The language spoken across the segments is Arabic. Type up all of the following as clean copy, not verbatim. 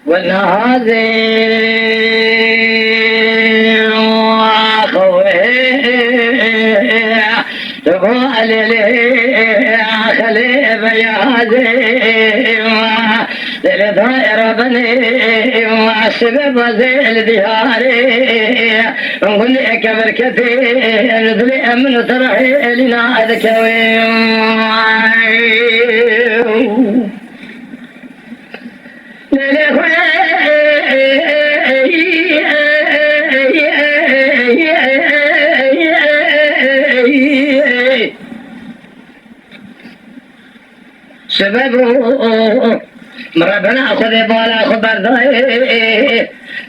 والنهازي وخويه تقول لي خليفة يا زيوة للطائرة بني والسبب وزيل دياري نقول لك بركتي نزلي من طرحي لنا ذكوي سببه مربنا خذ بالا خبر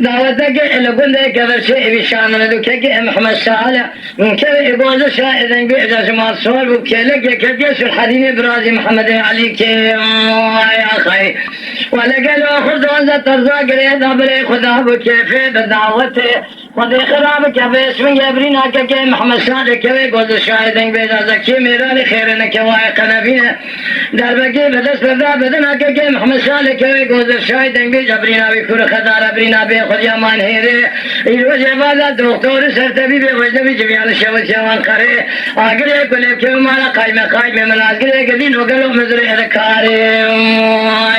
دعوتك لقول لك هذا الشيء بشان ندوك محمد صالح ممكن يقول شاهدا بإذا ما صور وكلك كجس الحديث برازي محمد عليك يا أخي ولا قالوا خذ وانزا ترزاق ريدا بلي خذها بكيفي بدعوته خذ خرابك باسم جبرينا كك محمد صالح كوي قول شاهدا بإذا زكي ميراني خيرنا كوايق نبينا دربكي بدس بدا بدنا كك محمد صالح كوي قول شاهدا بجبرينا بكور خدار برينا خود یمان هیره ایروز عبادت دکتر سرطبی به وجدی جمیان شود شوان خره آگره کلیب که مالا قایمه من آگره کدین وگلو مزر ارکاره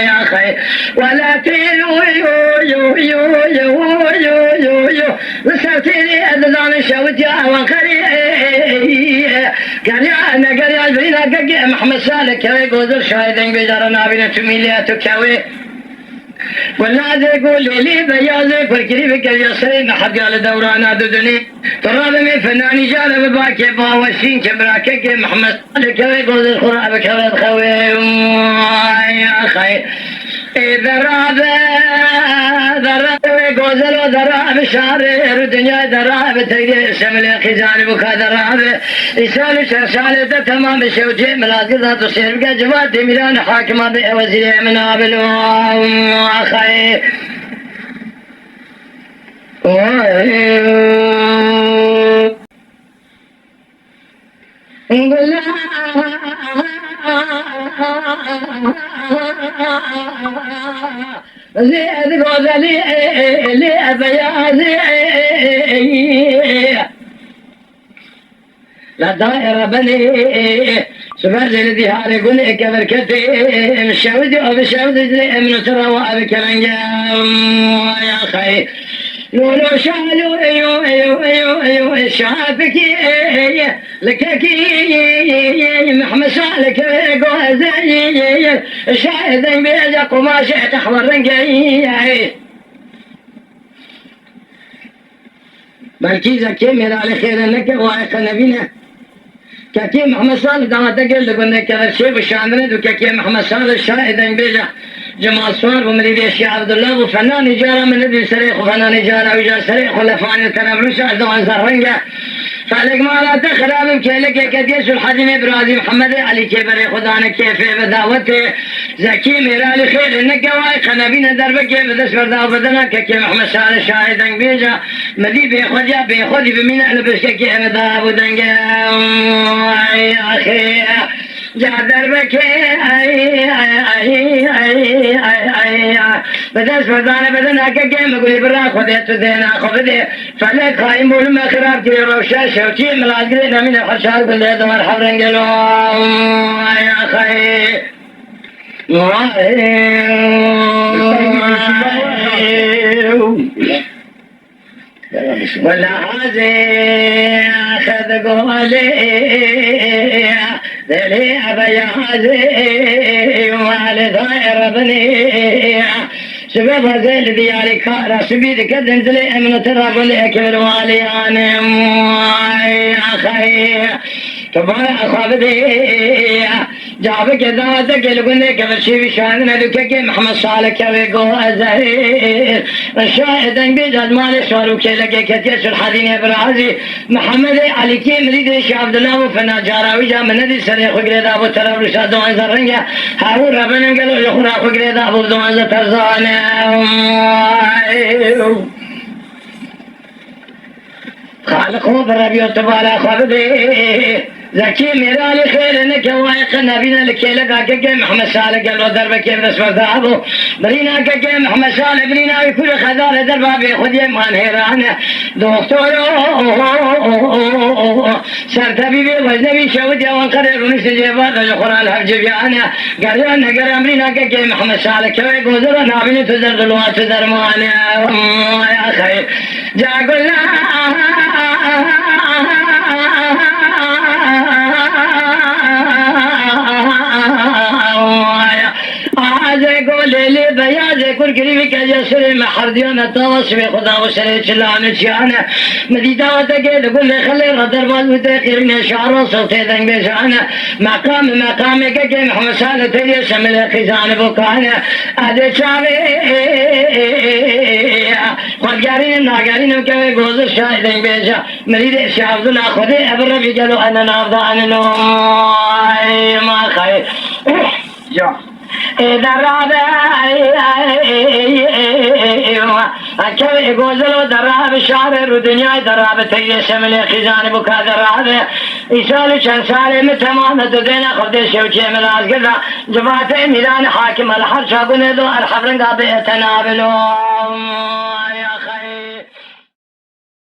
یا خی ولا تیلو یو یو یو یو یو یو وسرتیری اددان شود یا وان خره قال يا برينا كجي محمد صالح كوي جوزر شاهدين بجارنا بينا تميلياتو كوي والناس يقول لي بيازي فكري بك يسرين حق على دورانا دودني ترى فناني جانا بباكي باوسين كبراكك محمد صالح كوي جوزر خرابك خوي يا اخي ذراب جوزل وذراب شارع الدنيا ذراب تجري شمل خزان بكا ذراب يسال شرشال تمام شوجي ملاقي تصير بك جواد ميلان حاكمه بوزير منابل اخي زيد غزلي لي بيازي لا دائرة بني سبحان الذي هاري قولي كبركتي مشاودي أو بشاودي من ترى وأبك رنجا يا أخي لولو شالو ايو ايو ايو ايو شافك لككي محمد صالح غوزي شاهدين بيجا قماش تحور رنجي بلكي زكي مير على خير لك وايق نبينا ككي محمد صالح دعوتك اللي قلنا كذا شيء بشامنا وككي محمد صالح شاهدين بيجا جماعة صور ومريد الشيخ عبد الله وفنان جارة من نبي سريخ وفنان جارة وجار سريخ ولفاني التنبرش أردوان زرنجة فعليك ما لا تخراب كيلك كديس الحديم إبراهيم محمد علي كبري خدانا كيف بداوته زكي ميرالي خير إنك وايق نبينا دربك بدس بردا وبدنا كي محمد صالح شاهدا بيجا مدي بيخدي بمين ألبس كي مدا ودنجا يا أخي جادر بكي بدس بدانا بدنا كي مقولي برا خديت دينا خفدي فلك خايم ولما خراب تي روشا شوتي ملاقينا من الخشار بالله دمر حبرن قالوا يا اخي ولا هذه اخذ قولي ذلي ابي هذه وعلى ضائر بني سبب هذا الذي عليك راسبي كذن زلي من ترى بلي اكبر والي انا يا اخي تبغى اخذي جابك ذاتك لقولي كبر شي بشان ندوك محمد صالح كبيقو ازهير الشاهد بيجاد مالي صاروا كيلك كتيس الحدين ابرازي محمد علي كي مريد الشيخ عبد الله وفنا جاراوي جا من ندي سريخ وقريد ابو تراب رشاد دوان زرنجا هاو ربنا قالوا يخرا وقريد ابو دوان زترزانا خالق هو بربيو تبالا خالدي زكي ميرالي خير انك وايق نبينا لكيلك اكاكي محمد صالح قال دربك بس فرتابو برينا اكاكي محمد صالح برينا يكون خذار دربابي خذ يمان هيران دكتور سر طبيبي وزنبي شود يا وانقرر ونستجيبات القرآن الحفظ بيانا قرينا قرر برينا اكاكي محمد صالح كوي قوزر نابين تزر دلوات تزر مانا يا خير جا قلنا ليلي بياض كل قريب كجسر محرديانا تواصل خدا وسر چلان چانا مديدا وتقول تقول لي خلي ردر باز وتقيرنا شعر صوت ذنب بجانا مقام كي محمد صالح تري شمل خزان بوكانا هذا شامي قرقارين ناقارين كي غوز شاهدين بجا مريد شعب الله خدي ابر بيقالوا انا نافضان ما خير يا درابة كوي غوزلو درابة شعر ودنيا درابة تيجي شمل خزان بكا درابة يسالو شن سالي متمامة دينا خفدي شوشي ملاز قدا جفاتي ميلان حاكم الحر شاقون دو الحفرن قابئة تنابلو